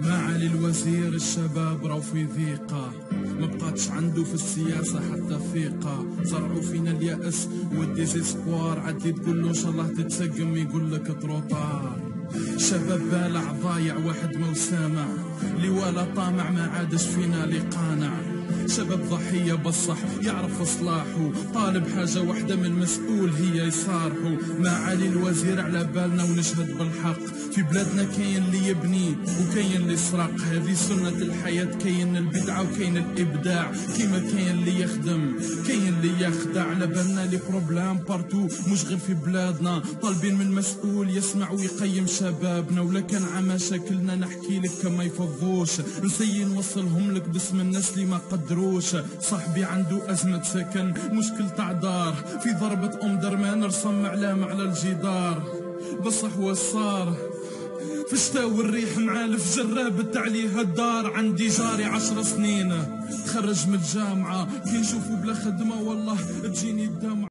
معالي الوزير الشباب راو في ضيقة، ما بقاتش عنده في السياسة حتى ثقة. زرعوا فينا اليأس والديزيسبوار، عدي تقول له ان شاء الله تتسقم يقول لك تروطار. شباب بالع ضايع واحد ما وسامع، اللي ولا طامع ما عادش فينا لي قانع. شباب ضحية بصح يعرف اصلاحه، طالب حاجة واحدة من المسؤول هي يصارحه. معالي الوزير على بالنا ونشهد بالحق، في بلادنا كاين اللي يبني وكاين اللي يسرق. هذه سنة الحياة، كاين البدعة وكاين الابداع. كيما كاين اللي يخدم كاين اللي يخدع. على بالنا لي بروبلام بارتو مش غير في بلادنا، طالبين من المسؤول يسمع ويقيم شبابنا. ولا كان عما شكلنا نحكي لك كما يفضوش، نسي نوصلهم لك باسم الناس اللي ما قدروش. صاحبي عنده أزمة سكن، مشكل تاع دار، في ضربة درمان رسم علامة على الجدار. بصح وصار في الشتا والريح معالف جرابت عليها الدار. عندي جاري 10 سنين تخرج من الجامعة، كي نشوفو بلا خدمة والله تجيني الدمعة.